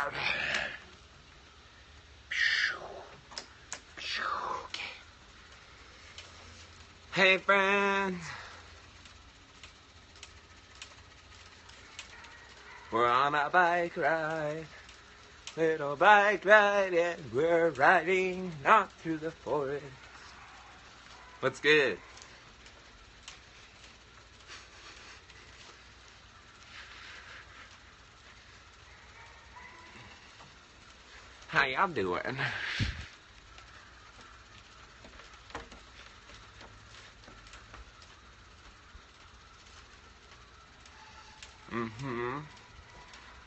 out. Hey friends, we're on a bike ride, little bike ride, and we're riding not through the forest. What's good? How y'all doing?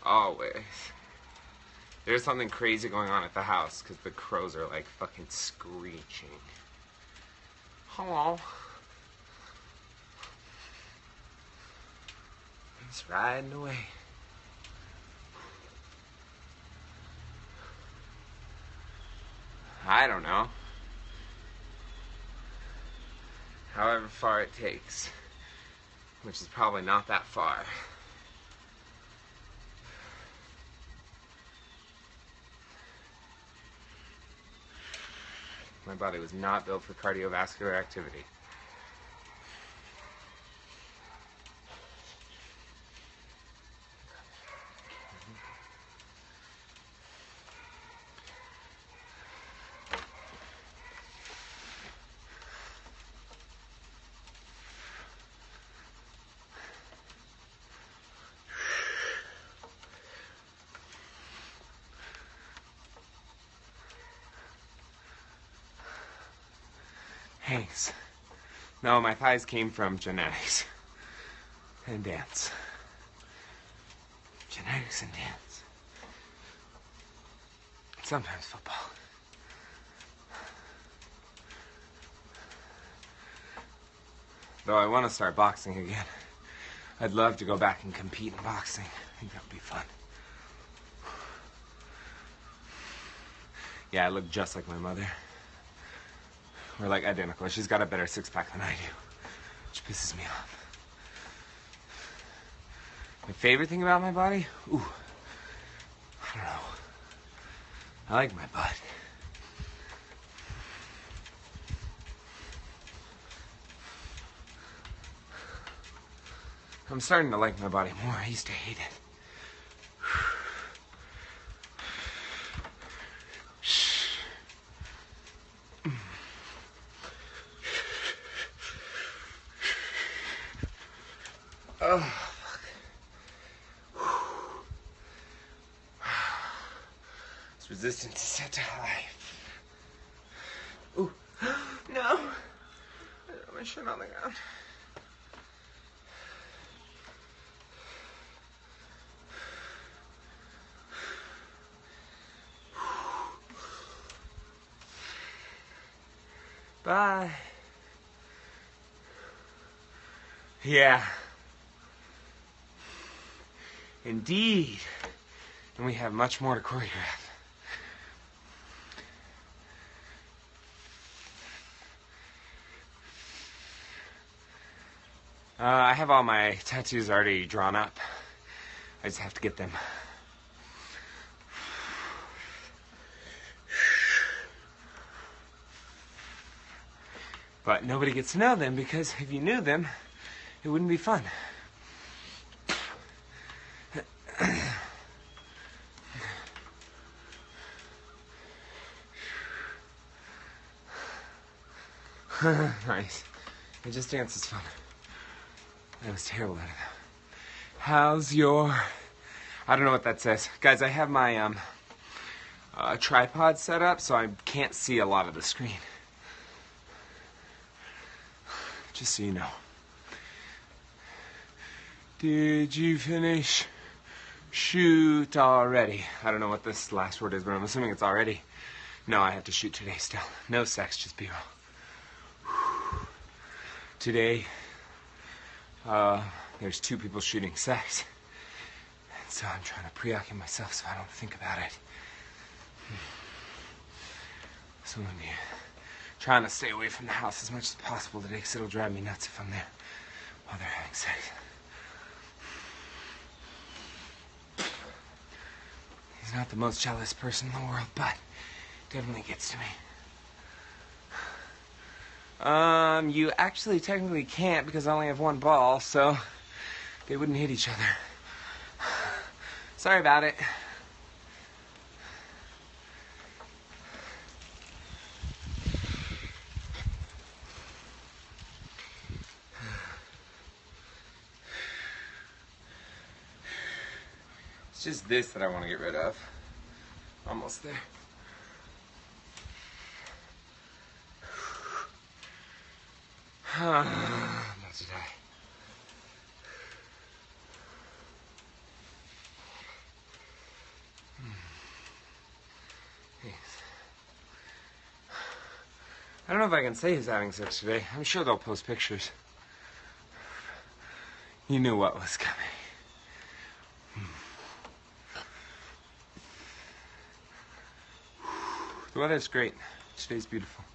Always. There's something crazy going on at the house because the crows are like fucking screeching. Hello. It's riding away. I don't know. However far it takes, which is probably not that far. My body was not built for cardiovascular activity. Thanks. No, my thighs came from genetics and dance. Genetics and dance. Sometimes football. Though I want to start boxing again. I'd love to go back and compete in boxing. I think that would be fun. Yeah, I look just like my mother. We're like identical. She's got a better six-pack than I do, which pisses me off. My favorite thing about my body? Ooh, I don't know. I like my butt. I'm starting to like my body more. I used to hate it. Oh, fuck. This resistance is set to high. Ooh. No. I got my shit on the ground. Bye. Yeah. Indeed. And we have much more to choreograph. I have all my tattoos already drawn up. I just have to get them. But nobody gets to know them because if you knew them, it wouldn't be fun. Nice. It just dance is fun. I was terrible at it though. How's your... I don't know what that says. Guys, I have my tripod set up so I can't see a lot of the screen. Just so you know. Did you finish shoot already? I don't know what this last word is, but I'm assuming it's already. No, I have to shoot today still. No sex, just B-roll. Today, there's 2 people shooting sex. And so I'm trying to preoccupy myself so I don't think about it. So I'm going to be trying to stay away from the house as much as possible today because it'll drive me nuts if I'm there while they're having sex. He's not the most jealous person in the world, but definitely gets to me. You actually technically can't because I only have one ball, so they wouldn't hit each other. Sorry about it. It's just this that I want to get rid of. Almost there. Not today. Thanks. I don't know if I can say he's having sex today. I'm sure they'll post pictures. You knew what was coming. The weather's great. Today's beautiful.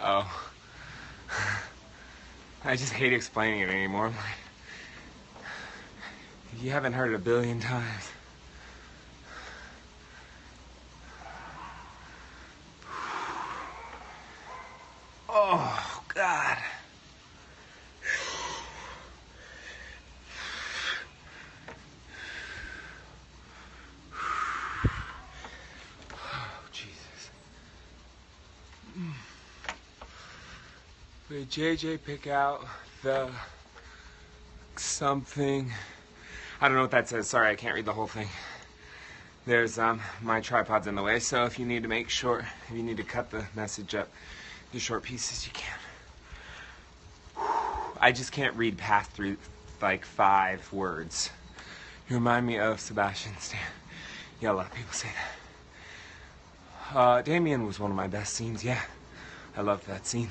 Oh. I just hate explaining it anymore. You haven't heard it a billion times. Oh, God. Oh, Jesus. Did JJ pick out the something? I don't know what that says. Sorry, I can't read the whole thing. There's my tripod's in the way, so if you need to make short, if you need to cut the message up into short pieces, you can. I just can't read past like 5 words. You remind me of Sebastian Stan. Yeah, a lot of people say that. Damien was one of my best scenes, yeah. I loved that scene.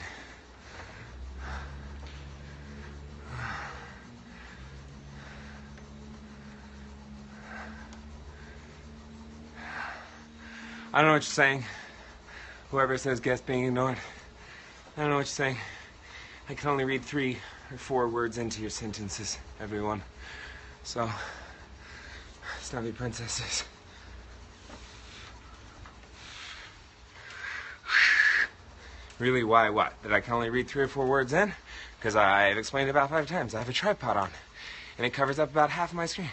I don't know what you're saying. Whoever says guest being ignored. I don't know what you're saying. I can only read 3 or 4 words into your sentences, everyone. So, snobby princesses. Really, why, what? That I can only read 3 or 4 words in? Because I've explained it about 5 times. I have a tripod on, and it covers up about half of my screen.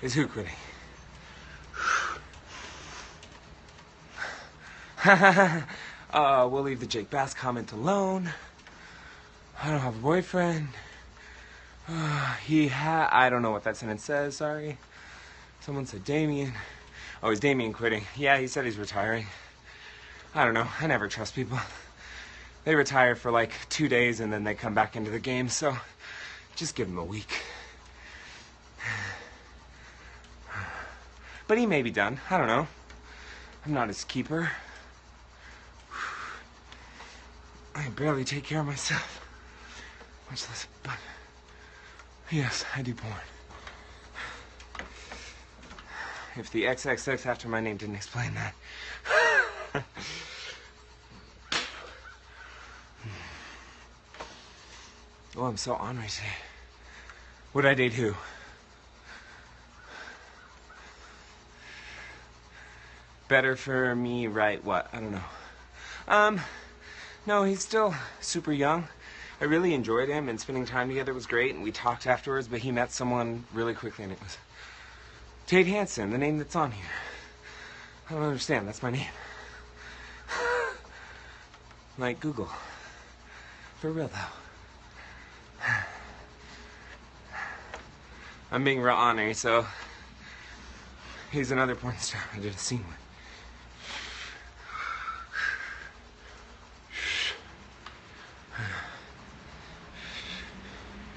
Is who quitting? We'll leave the Jake Bass comment alone. I don't have a boyfriend. I don't know what that sentence says, sorry. Someone said Damien. Oh, is Damien quitting? Yeah, he said he's retiring. I don't know, I never trust people. They retire for like 2 days and then they come back into the game, so just give them a week. But he may be done. I don't know. I'm not his keeper. I can barely take care of myself. Much less, but yes, I do porn. If the XXX after my name didn't explain that. Oh, I'm so ornery today. Would I date who? Better for me, right? What? I don't know. No, he's still super young. I really enjoyed him, and spending time together was great, and we talked afterwards, but he met someone really quickly, and it was Tate Hansen, the name that's on here. I don't understand, that's my name. Like Google. For real, though. I'm being real honorary, so he's another porn star I did a scene with.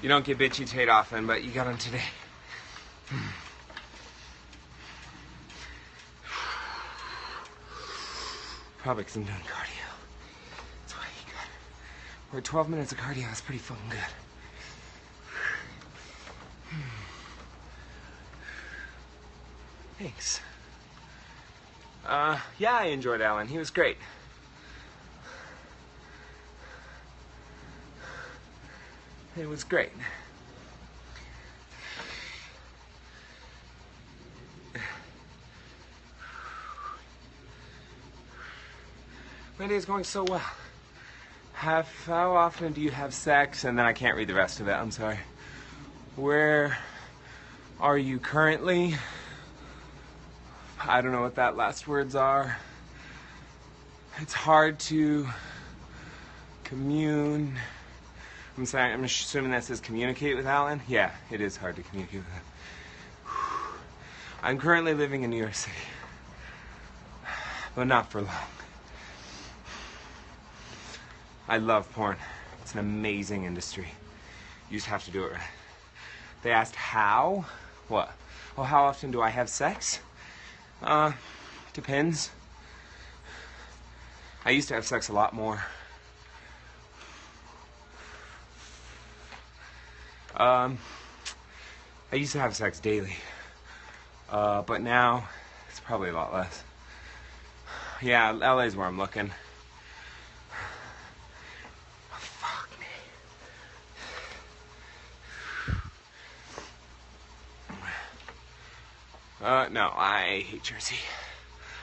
You don't get bitchy Tate often, but you got him today. Probably because I'm doing cardio. That's why you got it. We're at 12 minutes of cardio. That's pretty fucking good. Thanks. Yeah, I enjoyed Alan. He was great. It was great. My day is going so well. How often do you have sex? And then I can't read the rest of it. I'm sorry. Where are you currently? I don't know what that last words are. It's hard to commune. I'm sorry, I'm assuming that says communicate with Alan. Yeah, it is hard to communicate with him. I'm currently living in New York City, but not for long. I love porn. It's an amazing industry. You just have to do it right. They asked how? What? Oh, how often do I have sex? Depends. I used to have sex a lot more. I used to have sex daily. But now it's probably a lot less. Yeah, LA's where I'm looking. Fuck me. No, I hate Jersey.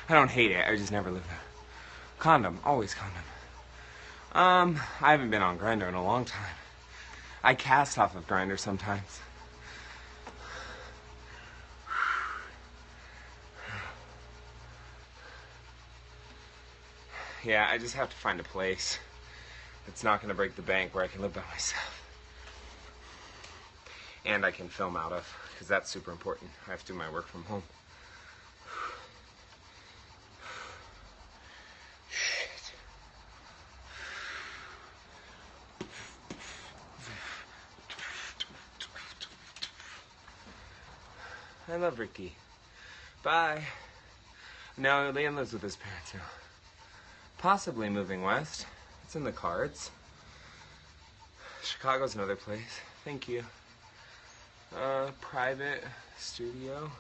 I don't hate it, I just never lived there. Condom, always condom. I haven't been on Grindr in a long time. I cast off of Grindr sometimes. Yeah, I just have to find a place that's not going to break the bank where I can live by myself. And I can film out of, because that's super important. I have to do my work from home. Shit. I love Ricky. Bye. No, Liam lives with his parents now. Possibly moving west. It's in the cards. Chicago's another place. Thank you. Private studio.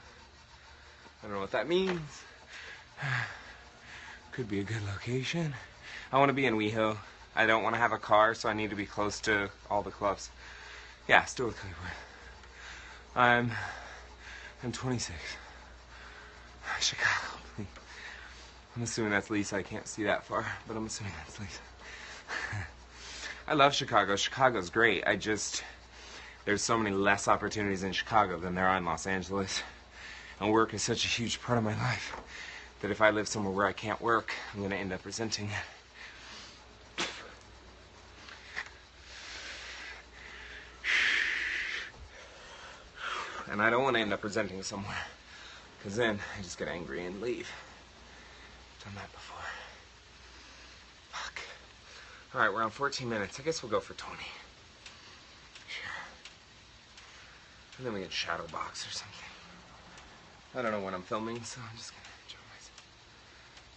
I don't know what that means. Could be a good location. I want to be in WeHo. I don't want to have a car, so I need to be close to all the clubs. Yeah, still with CockyBoys. I'm 26. Chicago, please. I'm assuming that's Lisa. I can't see that far, but I'm assuming that's Lisa. I love Chicago. Chicago's great. There's so many less opportunities in Chicago than there are in Los Angeles. And work is such a huge part of my life that if I live somewhere where I can't work, I'm going to end up resenting it. And I don't want to end up resenting somewhere, because then I just get angry and leave. I've done that before. Fuck. Alright, we're on 14 minutes. I guess we'll go for 20. Sure. And then we get shadow box or something. I don't know when I'm filming, so I'm just gonna enjoy myself.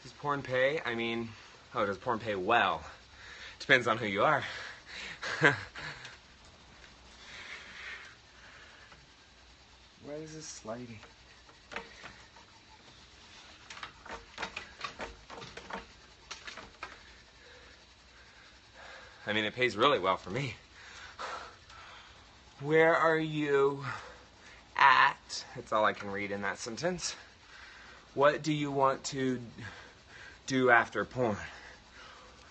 Does porn pay? I mean, does porn pay well? Depends on who you are. Why is this sliding? I mean, it pays really well for me. Where are you at? That's all I can read in that sentence. What do you want to do after porn?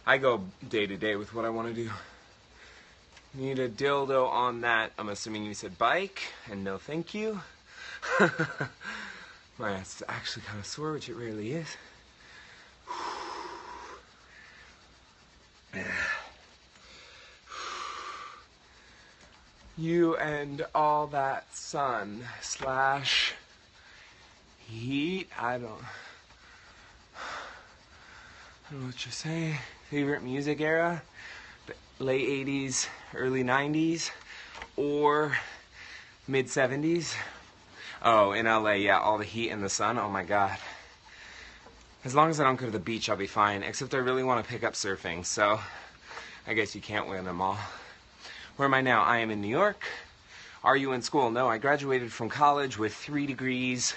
I go day to day with what I want to do. Need a dildo on that. I'm assuming you said bike, and no thank you. My ass is actually kind of sore, which it rarely is. You and all that sun / heat. I don't know what you're saying. Favorite music era? Late 80s, early 90s. or mid-70s. Oh, in LA, yeah, all the heat and the sun, oh my god. As long as I don't go to the beach, I'll be fine, except I really want to pick up surfing, so I guess you can't win them all. Where am I now? I am in New York. Are you in school? No, I graduated from college with 3 degrees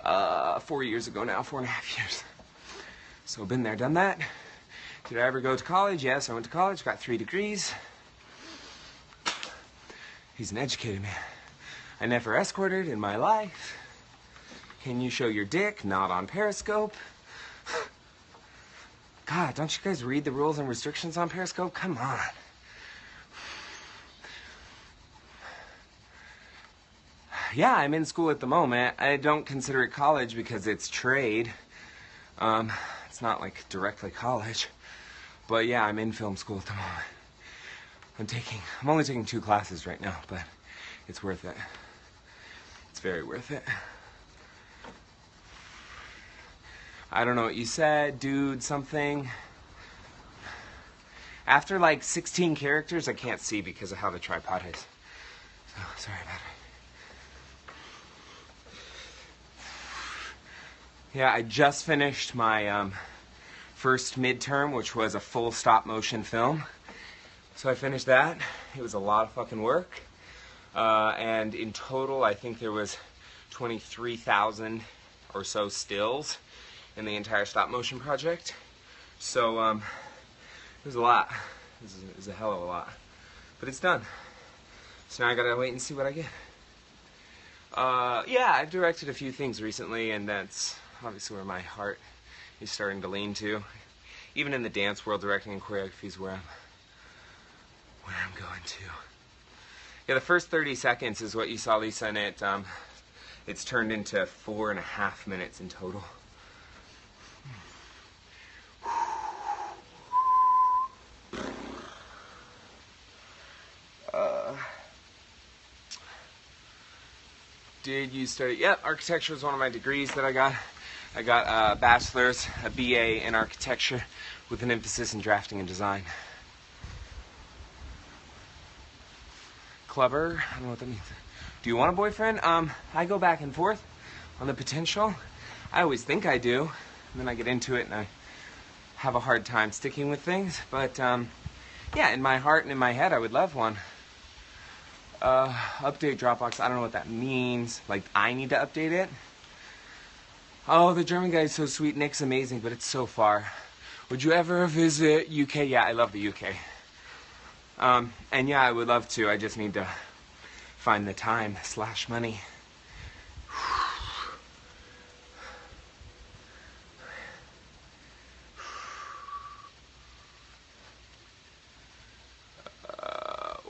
4 years ago now, 4.5 years. So been there, done that. Did I ever go to college? Yes, I went to college, got 3 degrees. He's an educated man. I never escorted in my life. Can you show your dick? Not on Periscope. God, don't you guys read the rules and restrictions on Periscope? Come on. Yeah, I'm in school at the moment. I don't consider it college because it's trade. It's not like directly college. But yeah, I'm in film school at the moment. I'm only taking 2 classes right now, but it's worth it. It's very worth it. I don't know what you said, dude, something. After like 16 characters, I can't see because of how the tripod is. So, sorry about it. Yeah, I just finished my first midterm, which was a full stop motion film. So I finished that. It was a lot of fucking work. And in total, I think there was 23,000 or so stills in the entire stop motion project. So it was a lot. It was a hell of a lot. But it's done. So now I gotta wait and see what I get. Yeah, I've directed a few things recently, and that's obviously where my heart is starting to lean to. Even in the dance world, directing and choreography is where I'm going to. Yeah, the first 30 seconds is what you saw, Lisa, and it's turned into 4.5 minutes in total. Did you study? Yep, architecture is one of my degrees that I got. I got a bachelor's, a BA in architecture with an emphasis in drafting and design. Clever? I don't know what that means. Do you want a boyfriend? I go back and forth on the potential. I always think I do, and then I get into it and I have a hard time sticking with things. But yeah, in my heart and in my head, I would love one. Update Dropbox, I don't know what that means. Like, I need to update it? Oh, the German guy is so sweet. Nick's amazing, but it's so far. Would you ever visit UK? Yeah, I love the UK. And yeah, I would love to. I just need to find the time / money.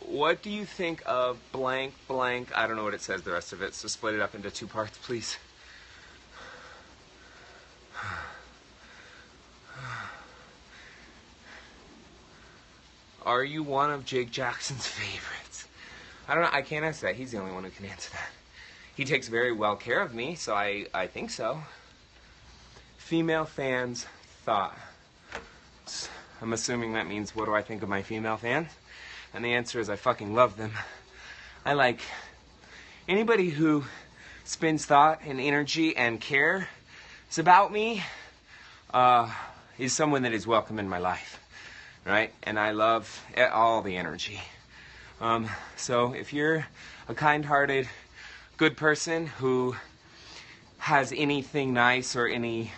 What do you think of blank blank? I don't know what it says, the rest of it, so split it up into 2 parts, please. Are you one of Jake Jackson's favorites? I don't know, I can't answer that. He's the only one who can answer that. He takes very well care of me, so I think so. Female fans thought. I'm assuming that means, what do I think of my female fans? And the answer is, I fucking love them. I like anybody who spends thought and energy and care is about me, is someone that is welcome in my life, right? And I love all the energy. So if you're a kind-hearted, good person who has anything nice or any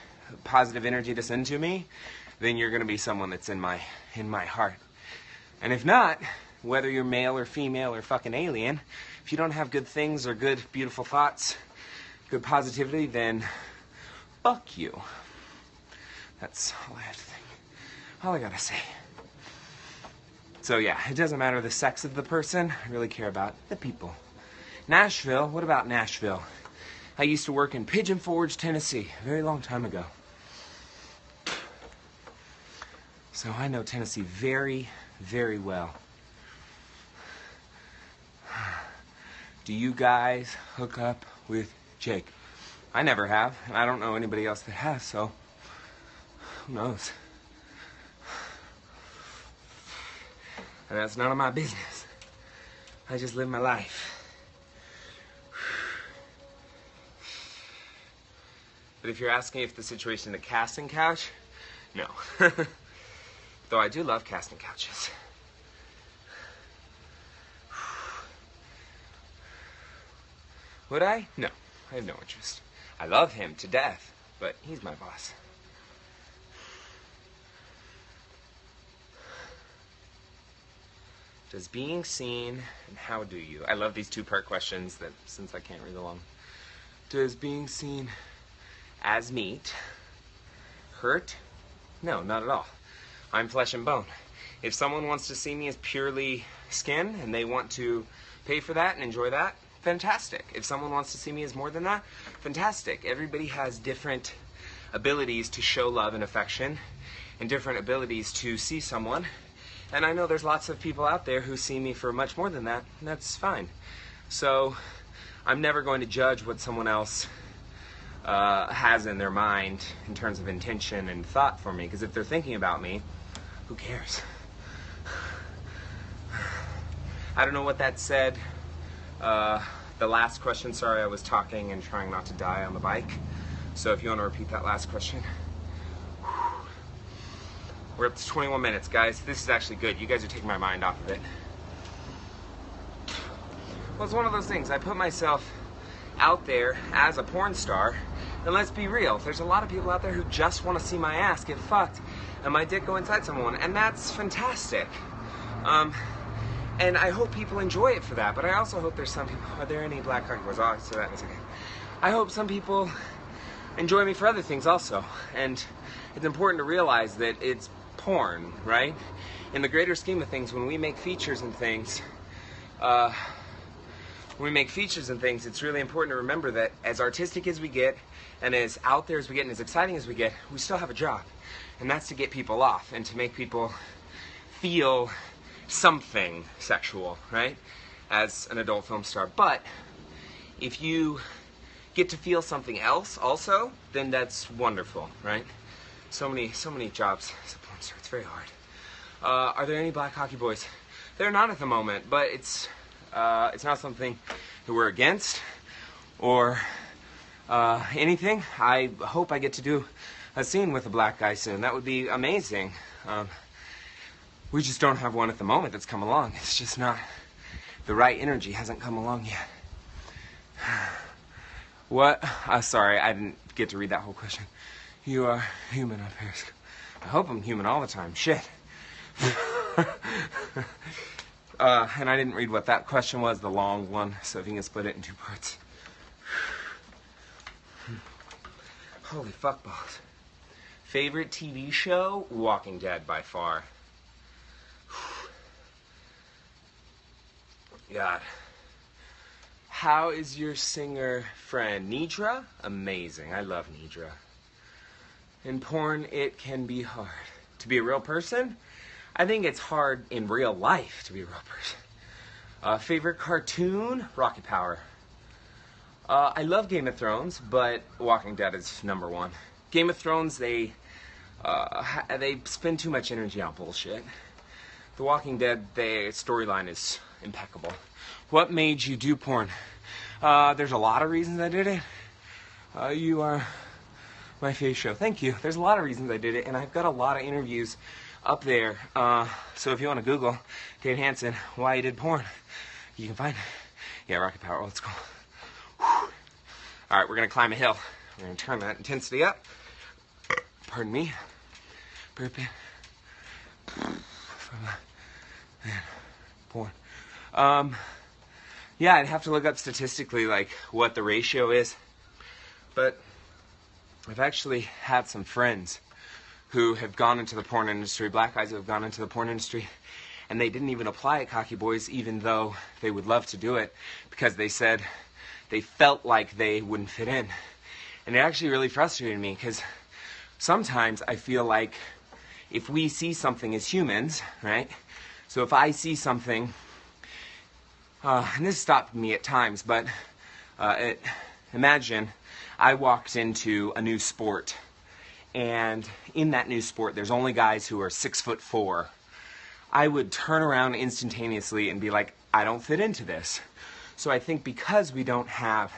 positive energy to send to me, then you're gonna be someone that's in my heart. And if not, whether you're male or female or fucking alien, if you don't have good things or good, beautiful thoughts, good positivity, then fuck you. That's all I have to think. All I gotta say. So yeah, it doesn't matter the sex of the person. I really care about the people. Nashville, what about Nashville? I used to work in Pigeon Forge, Tennessee, a very long time ago. So I know Tennessee very, very well. Do you guys hook up with Jake? I never have, and I don't know anybody else that has, so who knows? And that's none of my business. I just live my life. But if you're asking if the situation in the casting couch, no. Though I do love casting couches. Would I? No, I have no interest. I love him to death, but he's my boss. Does being seen, and how do you? I love these two-part questions that, since I can't read along. Does being seen as meat hurt? No, not at all. I'm flesh and bone. If someone wants to see me as purely skin and they want to pay for that and enjoy that, fantastic. If someone wants to see me as more than that, fantastic. Everybody has different abilities to show love and affection and different abilities to see someone. And I know there's lots of people out there who see me for much more than that, and that's fine. So I'm never going to judge what someone else has in their mind in terms of intention and thought for me, because if they're thinking about me, who cares? I don't know what that said. The last question, sorry, I was talking and trying not to die on the bike. So if you want to repeat that last question. We're up to 21 minutes, guys. This is actually good. You guys are taking my mind off of it. Well, it's one of those things. I put myself out there as a porn star, and let's be real. There's a lot of people out there who just want to see my ass get fucked and my dick go inside someone, and that's fantastic. And I hope people enjoy it for that, but I also hope there's some people... Are there any black CockyBoys? I'll answer that in a second. I hope some people enjoy me for other things also, and it's important to realize that it's porn, right? In the greater scheme of things, when we make features and things, it's really important to remember that as artistic as we get, and as out there as we get, and as exciting as we get, we still have a job. And that's to get people off, and to make people feel something sexual, right? As an adult film star. But if you get to feel something else also, then that's wonderful, right? So many jobs as a porn star. It's very hard. Are there any black CockyBoys? They're not at the moment, but it's not something that we're against or anything. I hope I get to do a scene with a black guy soon. That would be amazing. We just don't have one at the moment that's come along. It's just not, the right energy hasn't come along yet. What? Sorry, I didn't get to read that whole question. You are human on Periscope. I hope I'm human all the time. Shit. And I didn't read what that question was, the long one, so if you can split it in two parts. Holy fuck balls. Favorite TV show? Walking Dead by far. God. How is your singer friend? Nidra? Amazing. I love Nidra. In porn, it can be hard. To be a real person? I think it's hard in real life to be a real person. Favorite cartoon? Rocket Power. I love Game of Thrones, but Walking Dead is number one. Game of Thrones, they spend too much energy on bullshit. The Walking Dead, their storyline is impeccable. What made you do porn? There's a lot of reasons I did it. You are my face show. Thank you. There's a lot of reasons I did it, and I've got a lot of interviews up there. So if you want to Google Dave Hansen, why he did porn, you can find it. Yeah, Rocket Power. Let's go. All right, we're going to climb a hill. We're going to turn that intensity up. Pardon me. Burping. Porn. Yeah, I'd have to look up statistically, like, what the ratio is. But I've actually had some friends who have gone into the porn industry, black guys who have gone into the porn industry, and they didn't even apply at CockyBoys, even though they would love to do it, because they said they felt like they wouldn't fit in. And it actually really frustrated me, because sometimes I feel like if we see something as humans, right? So if I see something, and this stopped me at times, but imagine I walked into a new sport, and in that new sport there's only guys who are 6'4". I would turn around instantaneously and be like, I don't fit into this. So I think because we don't have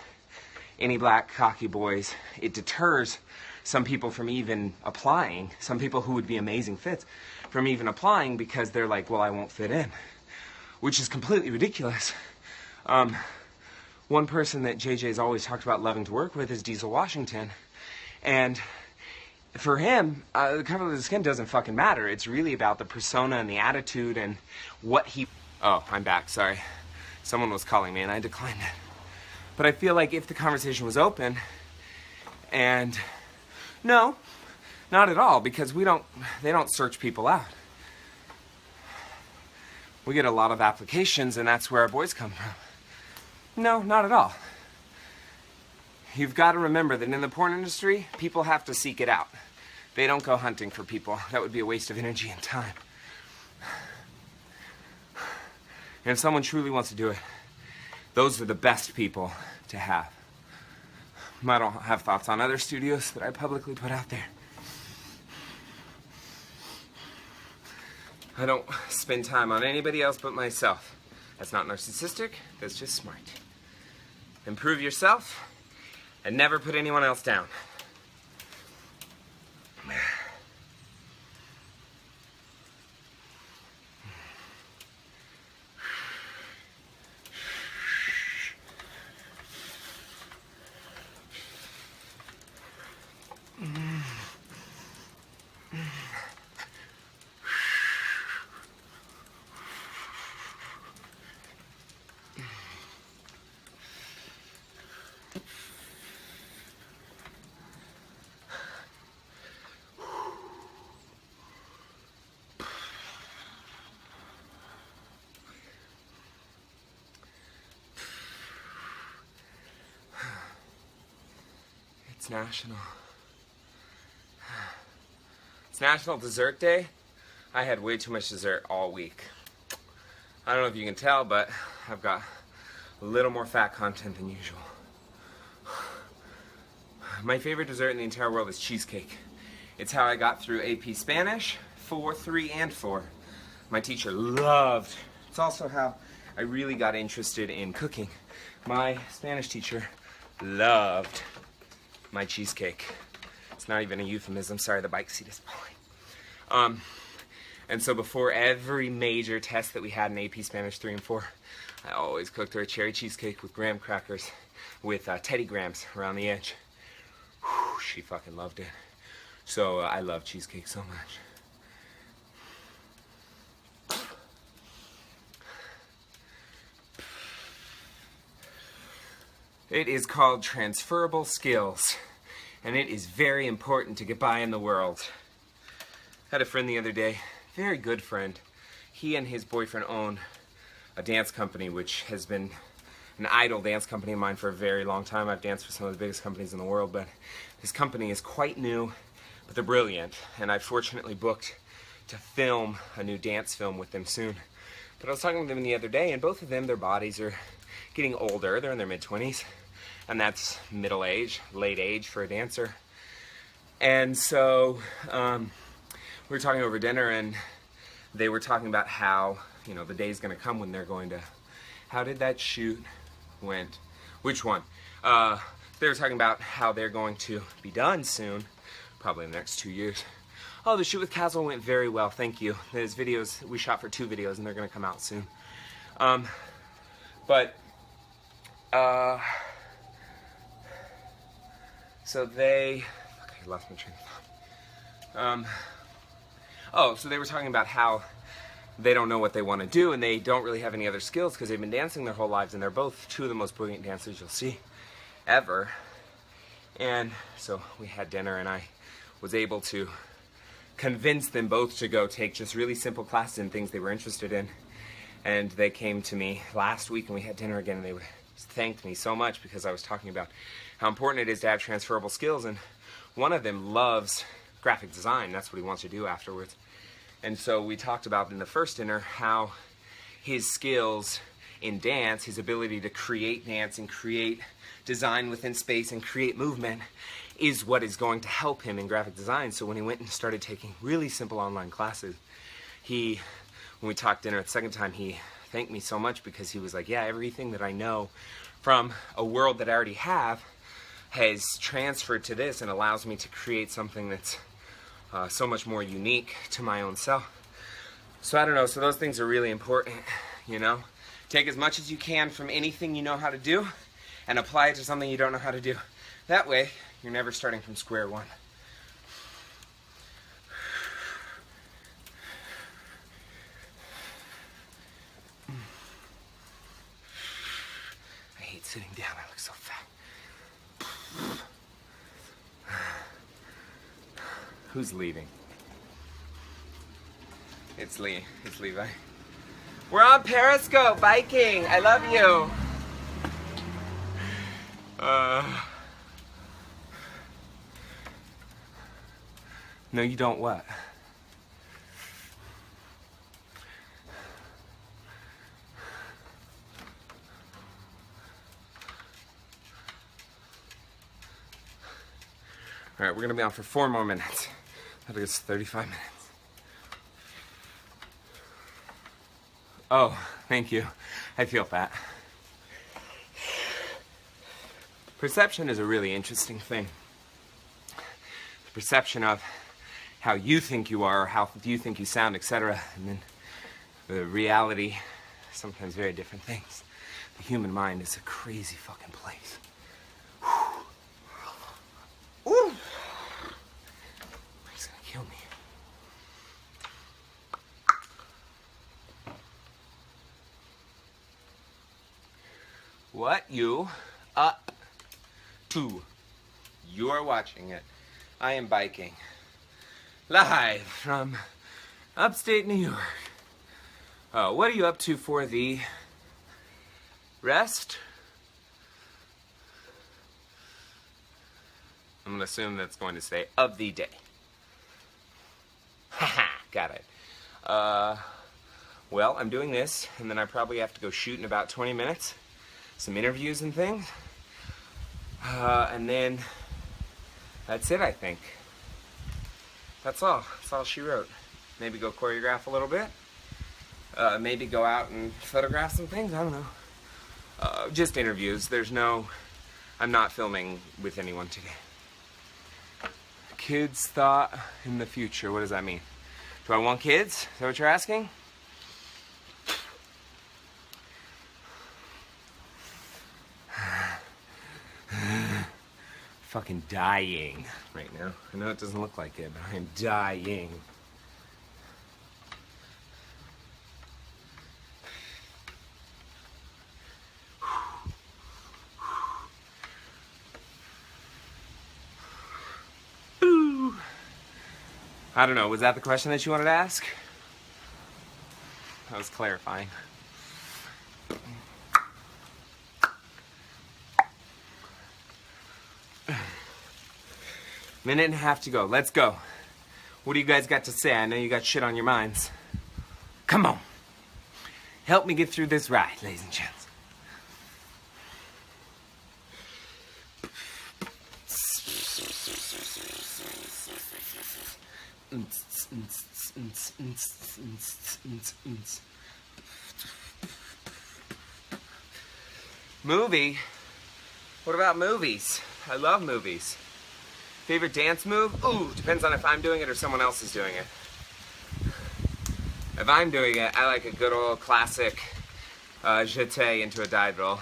any black cocky boys, it deters some people from even applying, some people who would be amazing fits from even applying because they're like, well, I won't fit in, which is completely ridiculous. One person that JJ's always talked about loving to work with is Diesel Washington, and for him, the color of the skin doesn't fucking matter. It's really about the persona and the attitude and what he... Oh, I'm back, sorry. Someone was calling me and I declined it. But I feel like if the conversation was open, and no, not at all, because they don't search people out. We get a lot of applications and that's where our boys come from. No, not at all. You've got to remember that in the porn industry, people have to seek it out. They don't go hunting for people. That would be a waste of energy and time. And if someone truly wants to do it, those are the best people to have. I don't have thoughts on other studios that I publicly put out there. I don't spend time on anybody else but myself. That's not narcissistic, that's just smart. Improve yourself and never put anyone else down. It's National Dessert Day. I had way too much dessert all week. I don't know if you can tell, but I've got a little more fat content than usual. My favorite dessert in the entire world is cheesecake. It's how I got through AP Spanish 4, 3, and 4. My teacher loved. It's also how I really got interested in cooking. My Spanish teacher loved my cheesecake. It's not even a euphemism. Sorry, the bike seat is falling. And so before every major test that we had in AP Spanish 3 and 4, I always cooked her a cherry cheesecake with graham crackers with Teddy Grahams around the edge. Whew, she fucking loved it. So I love cheesecake so much. It is called Transferable Skills, and it is very important to get by in the world. I had a friend the other day, very good friend. He and his boyfriend own a dance company, which has been an idol dance company of mine for a very long time. I've danced for some of the biggest companies in the world, but this company is quite new, but they're brilliant, and I fortunately booked to film a new dance film with them soon. But I was talking to them the other day, and both of them, their bodies are getting older. They're in their mid-20s, and that's middle age, late age for a dancer. And so we were talking over dinner, and they were talking about how, you know, the day's gonna come when they're going to, how did that shoot went? Which one? They were talking about how they're going to be done soon, probably in the next 2 years. Oh, the shoot with Castle went very well, thank you. There's videos, we shot for 2 videos, and they're gonna come out soon. So they, fuck, I lost my train of thought. So they were talking about how they don't know what they want to do, and they don't really have any other skills because they've been dancing their whole lives, and they're both 2 of the most brilliant dancers you'll see ever. And so we had dinner, and I was able to convince them both to go take just really simple classes in things they were interested in. And they came to me last week, and we had dinner again, and they thanked me so much because I was talking about how important it is to have transferable skills. And one of them loves graphic design. That's what he wants to do afterwards. And so we talked about in the first dinner how his skills in dance, his ability to create dance and create design within space and create movement, is what is going to help him in graphic design. So when he went and started taking really simple online classes, when we talked dinner the second time, he thanked me so much because he was like, yeah, everything that I know from a world that I already have has transferred to this and allows me to create something that's so much more unique to my own self. So I don't know, so those things are really important, you know? Take as much as you can from anything you know how to do and apply it to something you don't know how to do. That way, you're never starting from square one. I hate sitting down, I look so fat. Who's leaving? It's Lee. It's Levi. We're on Periscope biking. I love you. No, you don't what? All right, we're gonna be on for 4 more minutes. That is 35 minutes. Oh, thank you. I feel fat. Perception is a really interesting thing. The perception of how you think you are, or how you think you sound, etc. And then the reality, sometimes very different things. The human mind is a crazy fucking place. Ooh. He's gonna kill me. What you up to? You're watching it. I am biking. Live from upstate New York. Oh, what are you up to for the rest? I'm gonna assume that's going to say of the day. Haha, got it. Well, I'm doing this, and then I probably have to go shoot in about 20 minutes. Some interviews and things. And then that's it, I think. That's all. That's all she wrote. Maybe go choreograph a little bit. Maybe go out and photograph some things. I don't know. Just interviews. I'm not filming with anyone today. Kids thought in the future. What does that mean? Do I want kids? Is that what you're asking? Fucking dying right now. I know it doesn't look like it, but I'm dying. Ooh. I don't know, was that the question that you wanted to ask? That was clarifying. Minute and a half to go. Let's go. What do you guys got to say? I know you got shit on your minds. Come on. Help me get through this ride, ladies and gents. Movie? What about movies? I love movies. Favorite dance move? Ooh, depends on if I'm doing it or someone else is doing it. If I'm doing it, I like a good old classic jeté into a dive roll.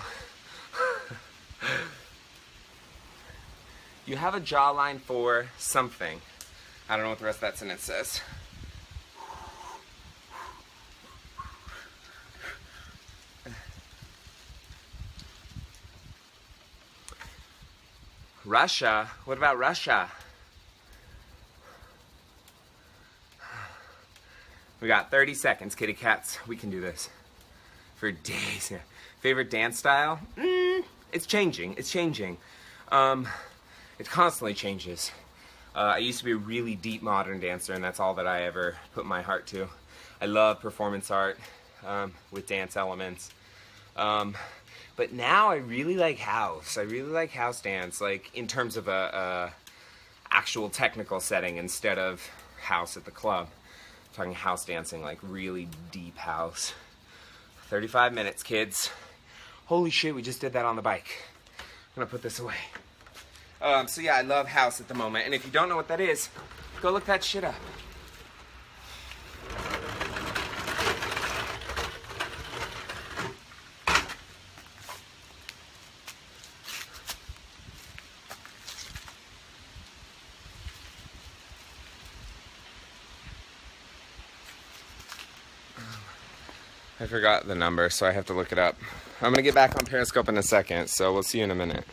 You have a jawline for something. I don't know what the rest of that sentence says. Russia? What about Russia? We got 30 seconds, kitty cats. We can do this for days. Yeah. Favorite dance style? It's changing. It's changing. It constantly changes. I used to be a really deep modern dancer, and that's all that I ever put my heart to. I love performance art with dance elements. But now I really like house. I really like house dance, like in terms of a actual technical setting instead of house at the club. I'm talking house dancing, like really deep house. 35 minutes, kids. Holy shit, we just did that on the bike. I'm gonna put this away. So yeah, I love house at the moment. And if you don't know what that is, go look that shit up. I forgot the number, so I have to look it up. I'm gonna get back on Periscope in a second, so we'll see you in a minute.